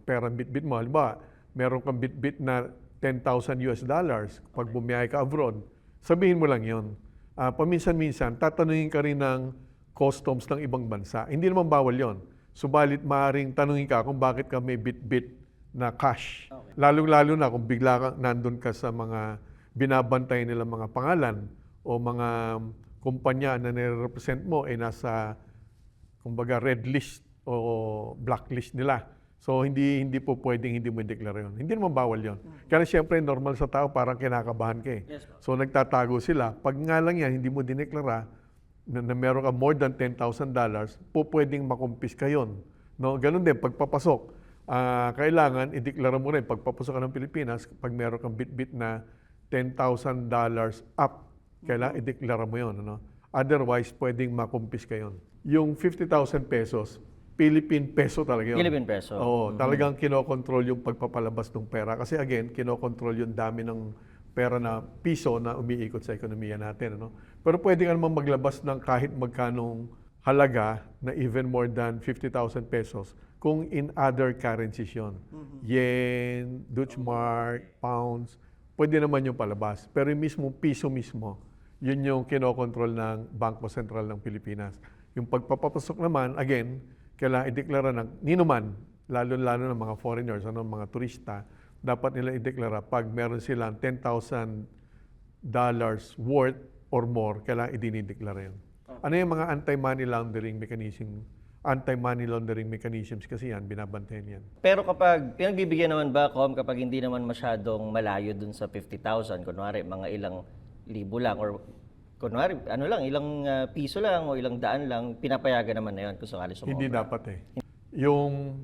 perang bitbit mo. Halimbawa, meron kang bitbit na 10,000 US dollars pag bumiyahe ka abroad, sabihin mo lang yon. Paminsan-minsan, tatanungin ka rin ng customs ng ibang bansa. Hindi naman bawal yon. Subalit, maaaring tanungin ka kung bakit ka may bitbit na cash. Okay. Lalong-lalo na kung bigla kang nandun ka sa mga binabantay nila mga pangalan o mga kumpanya na nire-represent mo ay nasa kumbaga red list o blacklist nila. So hindi po pwedeng hindi mo i-declare yun. Hindi naman bawal yun. Kaya siyempre normal sa tao parang kinakabahan ka eh. Yes, so nagtatago sila. Pag nga lang yan, hindi mo dineklara na meron ka more than $10,000, po pwedeng makumpiska yun. No? Ganun din, pagpapasok. Kailangan i-declare mo rin pagpapasok ka ng Pilipinas, pag meron kang bitbit na $10,000 up, kailangan i-declare mo yun. Ano? Otherwise, pwedeng makumpiska yun. Yung 50,000 pesos, Philippine peso talaga yun. Philippine peso. Oo, talagang kinokontrol yung pagpapalabas ng pera. Kasi again, kinokontrol yung dami ng pera na piso na umiikot sa ekonomiya natin. Ano? Pero pwede ka naman maglabas ng kahit magkanong halaga na even more than 50,000 pesos kung in other currencies yun. Yen, Dutch mark, pounds, pwede naman yung palabas. Pero yung mismo piso mismo, yun yung kinokontrol ng Bangko Sentral ng Pilipinas. Yung pagpapasok naman, again, kailangan ideklara ng ninuman, lalo-lalo ng mga foreigners, mga turista, dapat nila ideklara pag meron silang $10,000 worth or more, kailangan idinideklara yun. Ano yung mga anti-money laundering mechanisms kasi yan, binabantayan yan. Pero kapag, pinagbibigyan naman ba, kapag hindi naman masyadong malayo dun sa 50,000, kunwari mga ilang libo lang, or kunwari, ilang piso lang o ilang daan lang, pinapayagan naman na yun kung sakali sumobra. Hindi dapat eh. Yung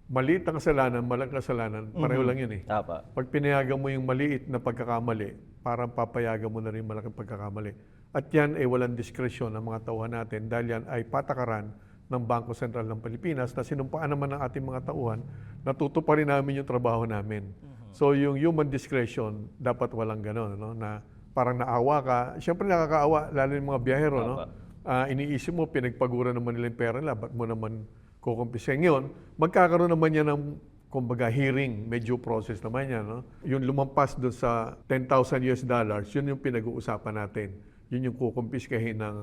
maliit na kasalanan, malaking kasalanan, pareho lang yun eh. Tapa. Pag pinayagan mo yung maliit na pagkakamali, parang papayagan mo na rin malaking pagkakamali. At yan ay walang diskresyon ng mga tauhan natin dahil yan ay patakaran ng Bangko Sentral ng Pilipinas na sinumpaan naman ng ating mga tauhan na tutuparin namin yung trabaho namin. So yung human discretion, dapat walang gano'n, no? Na parang naawa ka. Siyempre nakakaawa, lalo yung mga biyahero. No? Iniisip mo, pinagpagura naman nila yung pera nila, ba't mo naman kukumpisin ngayon? Magkakaroon naman yan ng, kumbaga, hearing, may due process naman yan. No? Yung lumampas doon sa $10,000, yun yung pinag-uusapan natin. Yun yung kukumpiskahin ng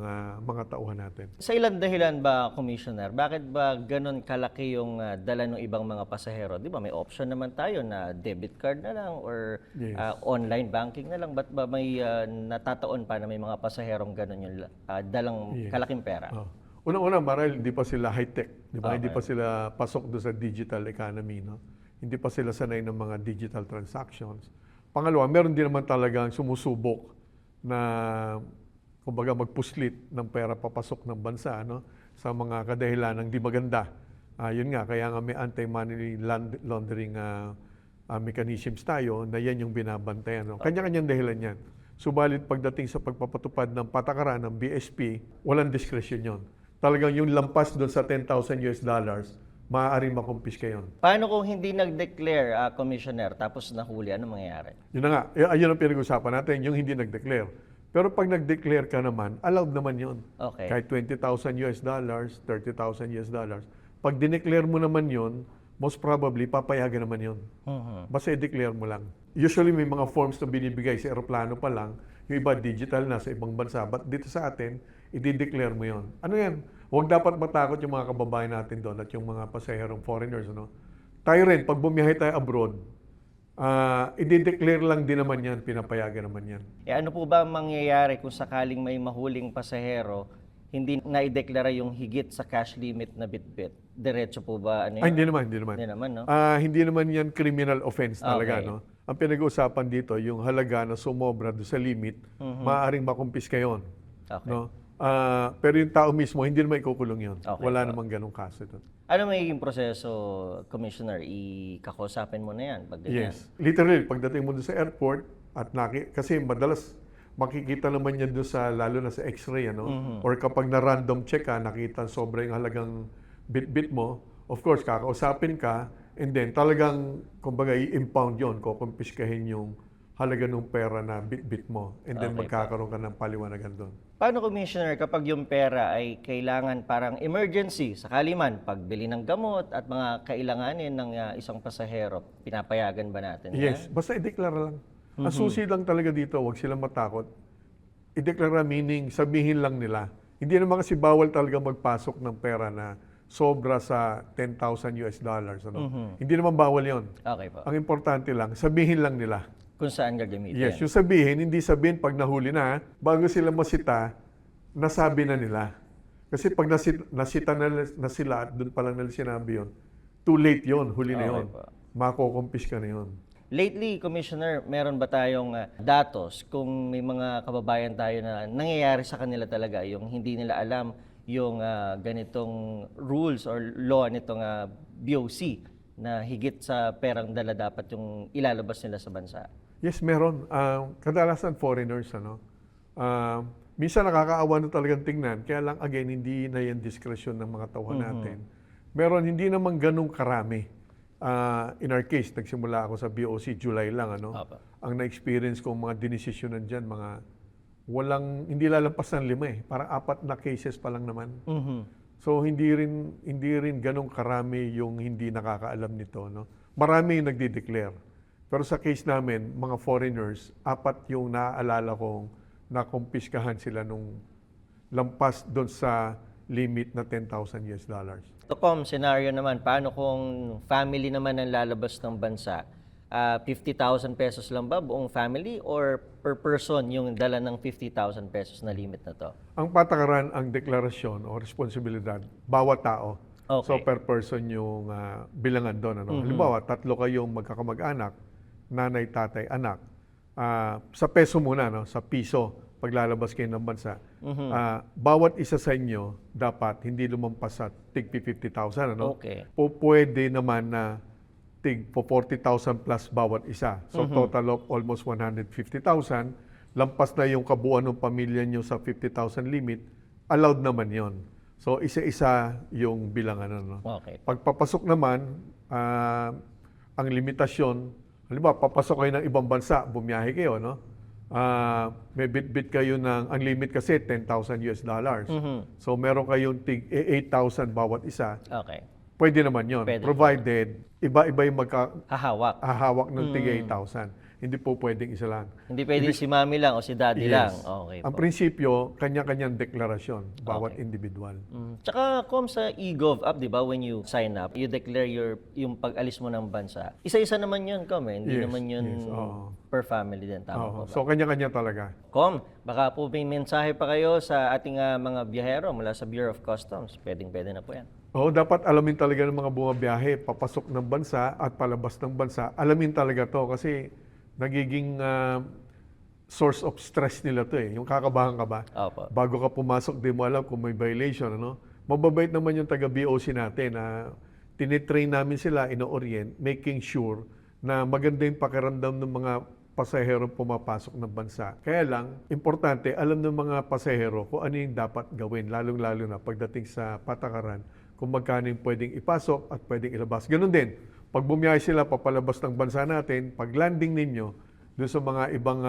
mga tauhan natin. Sa ilang dahilan ba, Commissioner, bakit ba ganun kalaki yung dala ng ibang mga pasahero? Di ba may option naman tayo na debit card na lang or Yes. online banking na lang. Ba't ba may natataon pa na may mga pasaherong ganun yung dalang Yes. kalaking pera? Oh. Unang-una, marahil hindi pa sila high-tech. Di ba? Okay. Hindi pa sila pasok doon sa digital economy. No? Hindi pa sila sanay ng mga digital transactions. Pangalawa, meron din naman talagang sumusubok na kumbaga magpuslit ng pera papasok ng bansa sa mga kadahilanang di maganda. Yun nga, kaya nga may anti-money laundering mechanisms tayo na yan yung binabantayan. No? Kanya-kanyang dahilan yan. Subalit pagdating sa pagpapatupad ng patakaran ng BSP, walang discretion yun. Talagang yung lampas doon sa $10,000, maaaring makumpiska yun. Paano kung hindi nag-declare, Commissioner, tapos nahuli, ano mangyayari? Yun na nga, ayun ang pinag-usapan natin, yung hindi nag-declare. Pero pag nag-declare ka naman, allowed naman yun. Okay. Kahit $20,000, $30,000. Pag dineclare mo naman yun, most probably, papayagan naman yun. Basta i-declare mo lang. Usually, may mga forms na binibigay sa aeroplano pa lang. Yung iba, digital na sa ibang bansa. But dito sa atin, i-declare mo yun. Ano yan? Huwag dapat matakot yung mga kababayan natin doon at yung mga pasaherong foreigners. Tayo rin, pag bumiyahe tayo abroad, i-declare lang din naman yan, pinapayagan naman yan. Ano po ba mangyayari kung sakaling may mahuling pasahero, hindi na-ideklara yung higit sa cash limit na bitbit? Diretso po ba? Ano yun? Hindi naman. Hindi naman, no? Hindi naman yan criminal offense talaga. Okay. No? Ang pinag-uusapan dito, yung halaga na sumobra doon sa limit, maaaring makumpiska yun. Okay. No? Pero yung tao mismo, hindi naman ikukulong yun. Okay, Wala namang ganong kaso doon. Ano magiging proseso, Commissioner? Ikakausapin mo na yan pag ganyan? Yes. Literally, pagdating mo doon sa airport, at kasi madalas makikita naman yan doon lalo na sa x-ray, Or kapag na-random check ka, nakita sobrang halagang bit-bit mo, of course, kakausapin ka, and then talagang, kumbaga, i-impound yun, kukumpiskahin yung halaga ng pera na bit-bit mo, and then Okay, magkakaroon ka ng paliwanagan doon. Paano, Commissioner, kapag yung pera ay kailangan parang emergency, sakali man, pagbili ng gamot at mga kailanganin ng isang pasahero, pinapayagan ba natin? Yes, basta i-declare lang. Ang susi lang talaga dito, huwag silang matakot. I-declare meaning, sabihin lang nila. Hindi naman kasi bawal talaga magpasok ng pera na sobra sa $10,000. Hindi naman bawal yon. Okay po. Ang importante lang, sabihin lang nila. Kung saan gagamitin? Yes, yung sabihin, hindi sabihin pag nahuli na, bago sila masita, nasabi na nila. Kasi pag nasita na sila at doon pa lang nila sinabi yun, too late yun, huli na yun. po. Makukumpis ka na yun. Lately, Commissioner, meron ba tayong datos kung may mga kababayan tayo na nangyayari sa kanila talaga yung hindi nila alam yung ganitong rules or law nitong BOC na higit sa perang dala dapat yung ilalabas nila sa bansa? Yes, meron. Kadalasan foreigners, minsan nakakaawa na talagang tingnan. Kaya lang, again, hindi na yan diskresyon ng mga tauhan natin. Meron, hindi naman ganun karami. In our case, nagsimula ako sa BOC, July lang, Apa. Ang na-experience kong mga dinesisyonan dyan, hindi lalampas ng 5 Parang 4 na cases pa lang naman. So, hindi rin ganun karami yung hindi nakakaalam nito, Marami yung nagde-declare. Pero sa case namin, mga foreigners, 4 yung naaalala kong nakumpiskahan sila nung lampas doon sa limit na $10,000 US. So, scenario naman, paano kung family naman ang lalabas ng bansa? 50,000 pesos lang ba buong family or per person yung dala ng 50,000 pesos na limit na to? Ang patakaran, ang deklarasyon o responsibilidad, bawat tao. Okay. So per person yung bilangan doon. Ano? Halimbawa, 3 kayong magkakamag-anak, nanay, tatay, anak. Sa peso muna, no? Sa piso, paglalabas kayo ng bansa. Bawat isa sa inyo, dapat hindi lumampas sa tig 50,000. Ano? Okay. Pwede naman na tig 40,000 plus bawat isa. So total of almost 150,000. Lampas na yung kabuuan ng pamilya nyo sa 50,000 limit, allowed naman yon. So isa-isa yung bilangan. Ano? Okay. Pagpapasok naman, ang limitasyon, halimbawa, papasok kayo ng ibang bansa, bumiyahe kayo, no? May bit-bit kayo ng, ang limit kasi $10,000 US. So meron kayong tig 8,000 bawat isa. Okay. Pwede naman yon, Pwede. provided iba-iba yung Hahawak. ng tig 8,000. Hindi po pwedeng isa lang. Hindi pwedeng si mami lang o si daddy lang. Yes. Okay Ang po. prinsipyo, kanya-kanyang deklarasyon, bawat Okay. individual. Tsaka, sa eGov app, di ba, when you sign up, you declare yung pag-alis mo ng bansa. Isa-isa naman yun, Hindi Yes, naman yun yes, oo. per family din. Tama Oo. po ba? So kanya-kanya talaga. Baka po may mensahe pa kayo sa ating mga biyahero mula sa Bureau of Customs. Pwedeng-pwede na po yan. Oo, dapat alamin talaga ng mga bumabiyahe, papasok ng bansa at palabas ng bansa. Alamin talaga to kasi nagiging source of stress nila to eh. Yung kakabahan ka ba? Opo. Bago ka pumasok, di mo alam kung may violation. Ano? Mababait naman yung taga-BOC natin na tinitrain namin sila, ino-orient, making sure na maganda yung pakiramdam ng mga pasahero pumapasok ng bansa. Kaya lang, importante, alam ng mga pasahero kung ano yung dapat gawin, lalong-lalo na pagdating sa patakaran, kung magkano yung pwedeng ipasok at pwedeng ilabas. Ganun din, pag bumiyahe sila papalabas ng bansa natin, pag landing ninyo doon sa mga ibang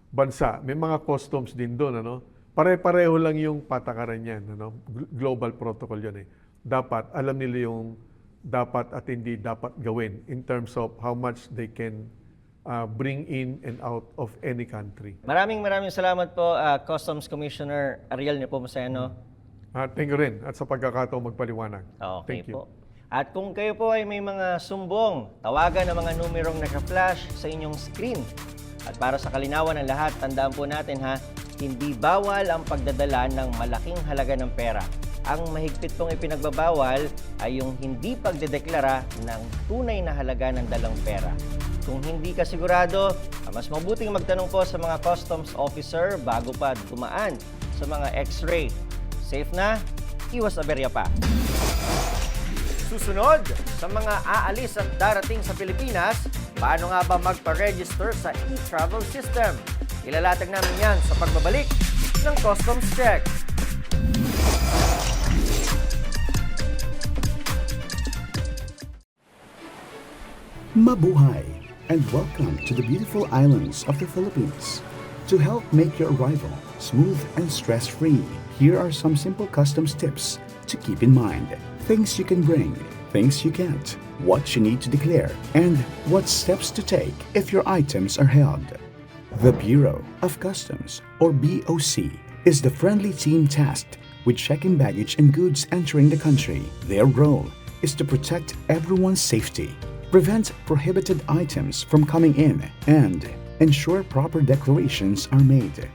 bansa, may mga customs din doon. Ano? Pare-pareho lang yung patakaran yan. Ano? Global protocol yun eh. Dapat, alam nila yung dapat at hindi dapat gawin in terms of how much they can bring in and out of any country. Maraming salamat po, Customs Commissioner Ariel Nepomuceno. Thank you rin at sa pagkakataong magpaliwanag. Okay Thank you. po. At kung kayo po ay may mga sumbong, tawagan ang mga numerong naka-flash sa inyong screen. At para sa kalinawan ng lahat, tandaan po natin hindi bawal ang pagdadala ng malaking halaga ng pera. Ang mahigpit pong ipinagbabawal ay yung hindi pagdedeklara ng tunay na halaga ng dalang pera. Kung hindi ka sigurado, mas mabuting magtanong po sa mga customs officer bago pa dumaan sa mga x-ray. Safe na, iwas aberya pa. Susunod, sa mga aalis at darating sa Pilipinas, paano nga ba magpa-register sa e-travel system? Ilalatag namin yan sa pagbabalik ng Customs Check. Mabuhay and welcome to the beautiful islands of the Philippines. To help make your arrival smooth and stress-free, here are some simple customs tips to keep in mind. Things you can bring, things you can't, what you need to declare, and what steps to take if your items are held. The Bureau of Customs, or BOC, is the friendly team tasked with checking baggage and goods entering the country. Their role is to protect everyone's safety, prevent prohibited items from coming in, and ensure proper declarations are made.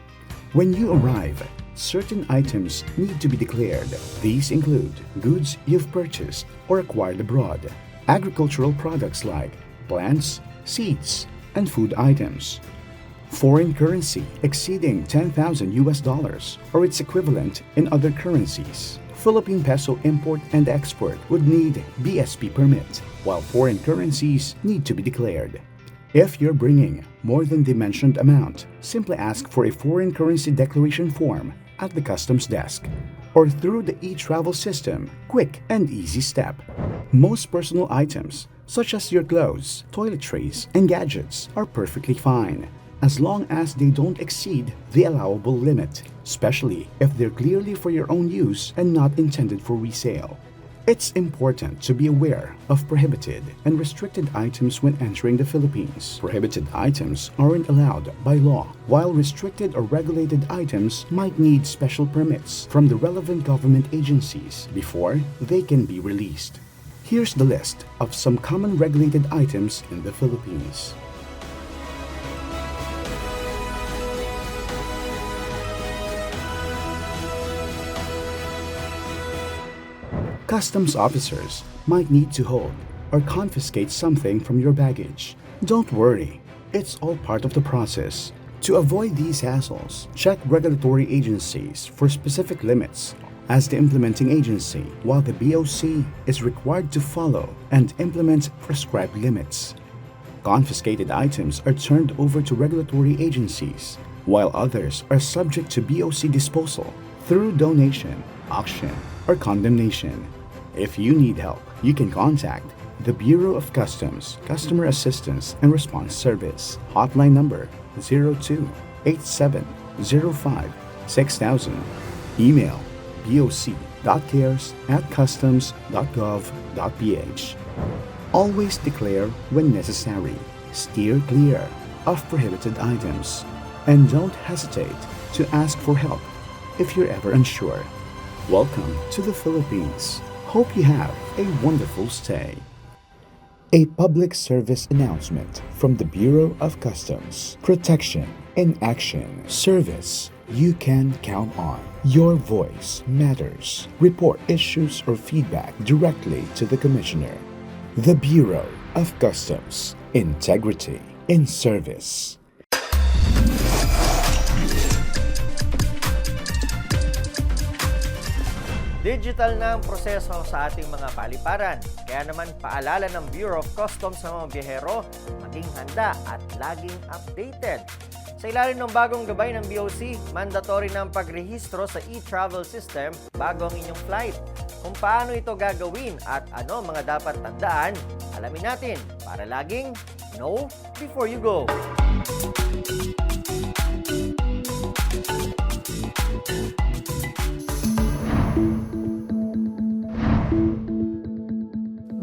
When you arrive, certain items need to be declared. These include goods you've purchased or acquired abroad, agricultural products like plants, seeds, and food items, foreign currency exceeding $10,000 or its equivalent in other currencies. Philippine peso import and export would need BSP permit, while foreign currencies need to be declared. If you're bringing more than the mentioned amount, simply ask for a foreign currency declaration form at the customs desk or through the e-travel system. Quick and easy step. Most personal items, such as your clothes, toiletries, and gadgets, are perfectly fine as long as they don't exceed the allowable limit, especially if they're clearly for your own use and not intended for resale. It's important to be aware of prohibited and restricted items when entering the Philippines. Prohibited items aren't allowed by law, while restricted or regulated items might need special permits from the relevant government agencies before they can be released. Here's the list of some common regulated items in the Philippines. Customs officers might need to hold or confiscate something from your baggage. Don't worry, it's all part of the process. To avoid these hassles, check regulatory agencies for specific limits as the implementing agency, while the BOC is required to follow and implement prescribed limits. Confiscated items are turned over to regulatory agencies, while others are subject to BOC disposal through donation, auction, or condemnation. If you need help, you can contact the Bureau of Customs Customer Assistance and Response Service, hotline number 02-8705-6000, email boc.cares@customs.gov.ph. Always declare when necessary, steer clear of prohibited items, and don't hesitate to ask for help if you're ever unsure. Welcome to the Philippines. Hope you have a wonderful stay. A public service announcement from the Bureau of Customs. Protection in action. Service you can count on. Your voice matters. Report issues or feedback directly to the Commissioner. The Bureau of Customs. Integrity in service. Digital na ang proseso sa ating mga paliparan. Kaya naman paalala ng Bureau of Customs sa mga biyahero, maging handa at laging updated. Sa ilalim ng bagong gabay ng BOC, mandatory na ang pagrehistro sa e-travel system bago ang inyong flight. Kung paano ito gagawin at ano mga dapat tandaan, alamin natin para laging know before you go.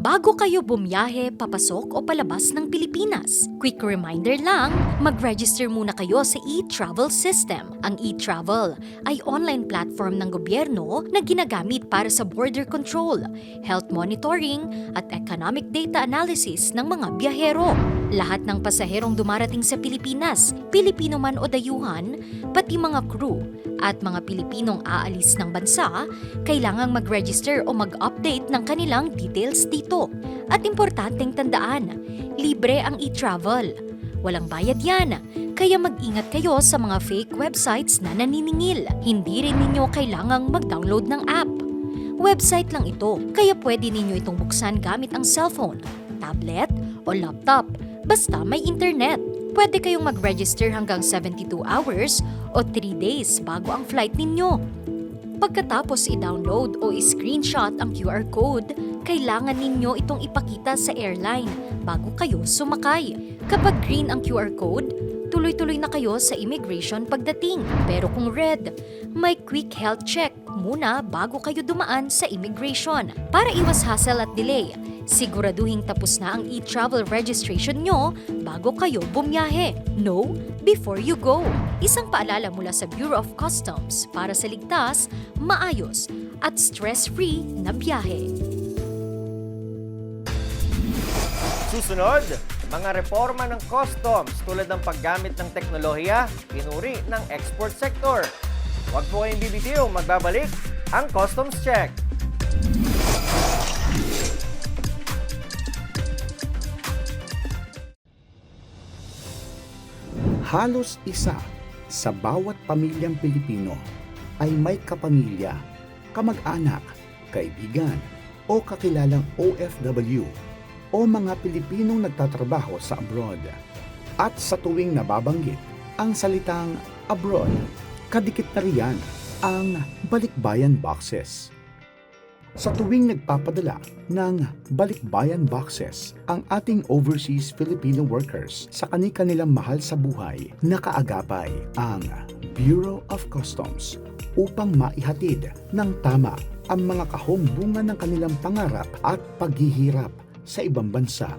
Bago kayo bumiyahe, papasok o palabas ng Pilipinas, quick reminder lang, mag-register muna kayo sa e-travel system. Ang e-travel ay online platform ng gobyerno na ginagamit para sa border control, health monitoring at economic data analysis ng mga biyahero. Lahat ng pasaherong dumarating sa Pilipinas, Pilipino man o dayuhan, pati mga crew at mga Pilipinong aalis ng bansa, kailangang mag-register o mag-update ng kanilang details dito. At importanteng tandaan, libre ang e-travel. Walang bayad yan, kaya mag-ingat kayo sa mga fake websites na naniningil. Hindi rin ninyo kailangang mag-download ng app. Website lang ito, kaya pwede ninyo itong buksan gamit ang cellphone, tablet o laptop, basta may internet. Pwede kayong mag-register hanggang 72 hours o 3 days bago ang flight ninyo. Pagkatapos i-download o i-screenshot ang QR code, kailangan ninyo itong ipakita sa airline bago kayo sumakay. Kapag green ang QR code, tuloy-tuloy na kayo sa immigration pagdating. Pero kung red, may quick health check muna bago kayo dumaan sa immigration. Para iwas hassle at delay, siguraduhin tapos na ang e-travel registration nyo bago kayo bumiyahe. Know before you go. Isang paalala mula sa Bureau of Customs para sa ligtas, maayos at stress-free na biyahe. Susunod, mga reforma ng customs tulad ng paggamit ng teknolohiya, pinuri ng export sector. Huwag po kayong bibitiw, magbabalik ang Customs Check. Halos isa sa bawat pamilyang Pilipino ay may kapamilya, kamag-anak, kaibigan o kakilalang OFW o mga Pilipinong nagtatrabaho sa abroad. At sa tuwing nababanggit ang salitang abroad, kadikit na riyan ang balikbayan boxes. Sa tuwing nagpapadala ng balikbayan boxes ang ating overseas Filipino workers sa kani-kanilang mahal sa buhay, nakaagapay ang Bureau of Customs upang maihatid ng tama ang mga kahumbungan ng kanilang pangarap at paghihirap sa ibang bansa.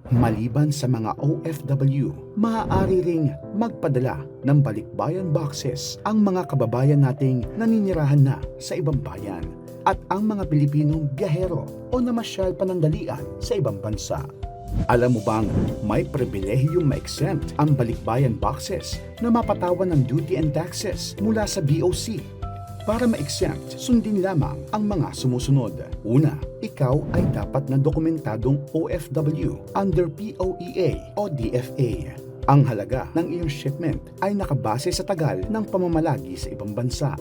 Maliban sa mga OFW, maaari ring magpadala ng balikbayan boxes ang mga kababayan nating naninirahan na sa ibang bayan at ang mga Pilipinong biyahero o namasyal panandalian sa ibang bansa. Alam mo bang may pribilehiyong ma-exempt ang balikbayan boxes na mapatawan ng duty and taxes mula sa BOC? Para ma-exempt, sundin lamang ang mga sumusunod. Una, ikaw ay dapat na dokumentadong OFW under POEA o DFA. Ang halaga ng iyong shipment ay nakabase sa tagal ng pamamalagi sa ibang bansa.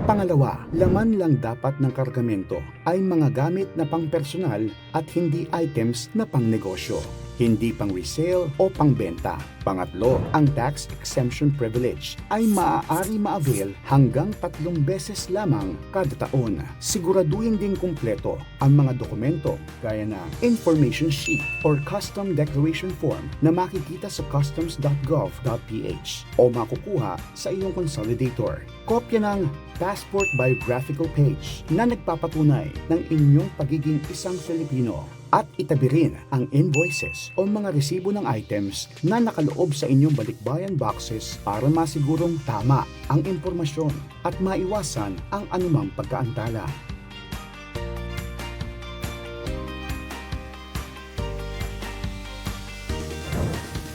Pangalawa, laman lang dapat ng kargamento ay mga gamit na pang-personal at hindi items na pang-negosyo, hindi pang-resale o pang-benta. Pangatlo, ang tax exemption privilege ay maaari ma-avail hanggang 3 beses lamang kada taon. Siguraduhin din kumpleto ang mga dokumento gaya ng information sheet or custom declaration form na makikita sa customs.gov.ph o makukuha sa iyong consolidator. Kopya ng passport biographical page na nagpapatunay ng inyong pagiging isang Filipino. At itabi rin ang invoices o mga resibo ng items na nakaloob sa inyong balikbayan boxes para masigurong tama ang impormasyon at maiwasan ang anumang pagkaantala.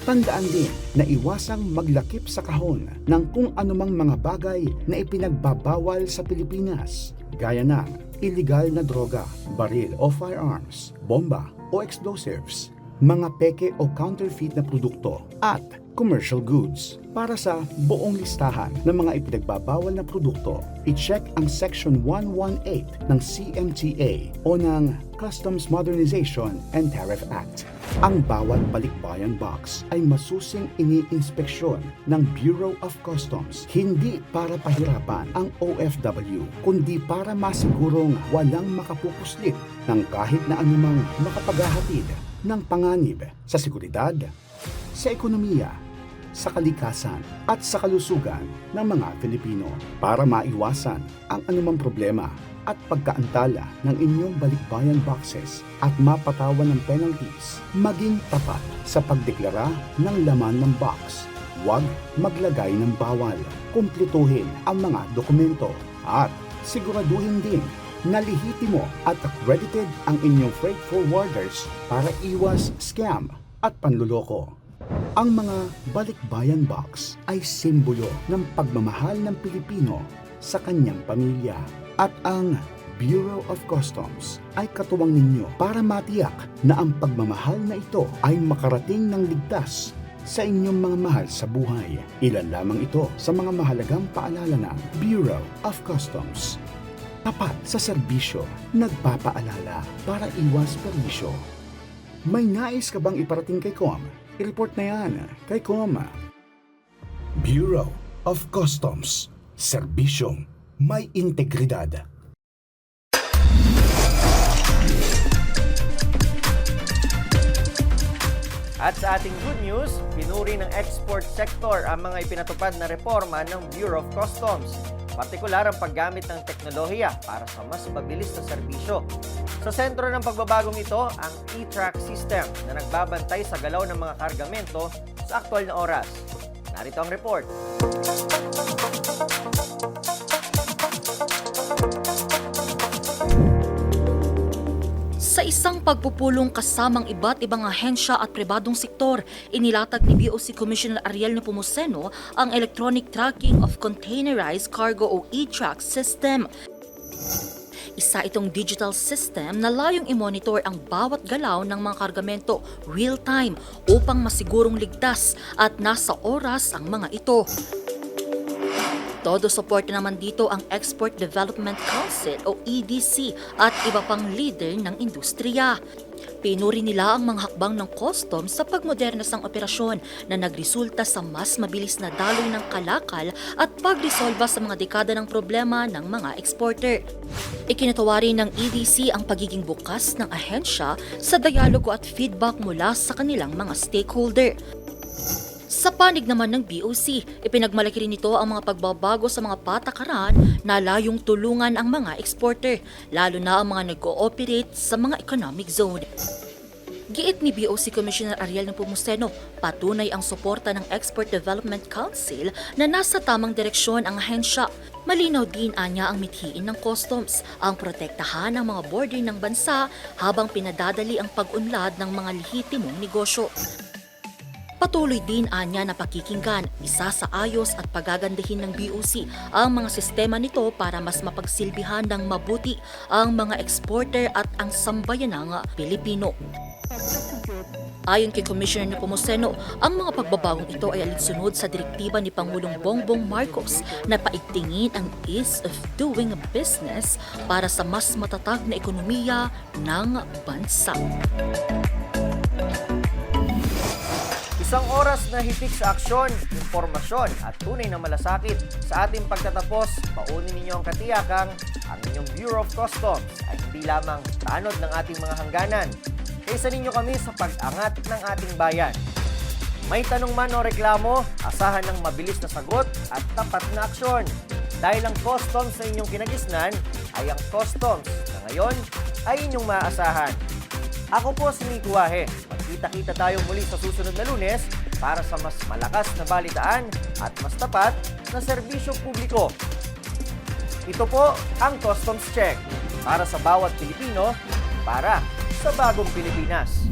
Tandaan din na iwasang maglakip sa kahon ng kung anumang mga bagay na ipinagbabawal sa Pilipinas, gaya ng illegal na droga, baril o firearms, bomba o explosives, mga peke o counterfeit na produkto at commercial goods. Para sa buong listahan ng mga ipinagbabawal na produkto, i-check ang Section 118 ng CMTA o ng Customs Modernization and Tariff Act. Ang bawat balikbayan box ay masusing iniinspeksyon ng Bureau of Customs, hindi para pahirapan ang OFW, kundi para masigurong walang makapupuslit ng kahit na anumang makapaghahatid ng panganib sa seguridad, sa ekonomiya, sa kalikasan at sa kalusugan ng mga Filipino. Para maiwasan ang anumang problema at pagkaantala ng inyong balikbayan boxes at mapatawan ng penalties, maging tapat sa pagdeklara ng laman ng box. Huwag maglagay ng bawal. Kumpletuhin ang mga dokumento at siguraduhin din na lehitimo at accredited ang inyong freight forwarders para iwas scam at panluloko. Ang mga balikbayan box ay simbolo ng pagmamahal ng Pilipino sa kanyang pamilya at ang Bureau of Customs ay katuwang ninyo para matiyak na ang pagmamahal na ito ay makarating ng ligtas sa inyong mga mahal sa buhay. Ilan lamang ito sa mga mahalagang paalala ng Bureau of Customs. Tapat sa serbisyo, nagpapaalala para iwas perwisyo. May nais ka bang iparating kay COM? I-report na yan kay COM. Bureau of Customs. Serbisyong may integridad. At sa ating good news, pinuri ng export sector ang mga ipinatupad na reforma ng Bureau of Customs, partikular ang paggamit ng teknolohiya para sa mas mabilis na serbisyo. Sa sentro ng pagbabagong ito, ang e-track system na nagbabantay sa galaw ng mga kargamento sa aktwal na oras. Narito ang report. Sa isang pagpupulong kasamang iba't ibang ahensya at pribadong sektor, inilatag ni BOC Commissioner Ariel Nepomuceno ang Electronic Tracking of Containerized Cargo o e-track system. Isa itong digital system na layong i-monitor ang bawat galaw ng mga kargamento real-time upang masigurong ligtas at nasa oras ang mga ito. Todo suporta naman dito ang Export Development Council o EDC at iba pang leader ng industriya. Pinuri nila ang mga hakbang ng customs sa pagmodernas ng operasyon na nagresulta sa mas mabilis na daloy ng kalakal at pagresolba sa mga dekada ng problema ng mga exporter. Ikinatawa rin ng EDC ang pagiging bukas ng ahensya sa dialogo at feedback mula sa kanilang mga stakeholder. Sa panig naman ng BOC, ipinagmalaki rin nito ang mga pagbabago sa mga patakaran na layong tulungan ang mga exporter, lalo na ang mga nag-cooperate sa mga economic zone. Giit ni BOC Commissioner Ariel Nepomuceno, patunay ang suporta ng Export Development Council na nasa tamang direksyon ang ahensya. Malinaw din anya ang mithiin ng customs, ang protektahan ang mga border ng bansa habang pinadadali ang pag-unlad ng mga lehitimong negosyo. Patuloy din anya na pakikinggan, isa sa ayos at pagagandahin ng BOC ang mga sistema nito para mas mapagsilbihan ng mabuti ang mga exporter at ang sambayanang Pilipino. Ayon kay Commissioner Nepomuceno, ang mga pagbabagong ito ay alinsunod sa direktiba ni Pangulong Bongbong Marcos na paigtingin ang ease of doing business para sa mas matatag na ekonomiya ng bansa. Isang oras na hitik sa aksyon, impormasyon at tunay na malasakit. Sa ating pagtatapos, paunin ninyo ang katiyakang ang inyong Bureau of Customs ay hindi lamang tanod ng ating mga hangganan. Kaisa ninyo kami sa pag-angat ng ating bayan. May tanong man o reklamo, asahan ng mabilis na sagot at tapat na aksyon. Dahil ang customs na inyong kinagisnan ay ang customs na ngayon ay inyong maaasahan. Ako po si Nico Wahe. Magkita-kita tayo muli sa susunod na Lunes para sa mas malakas na balitaan at mas tapat na serbisyo publiko. Ito po ang Customs Check para sa bawat Pilipino, para sa bagong Pilipinas.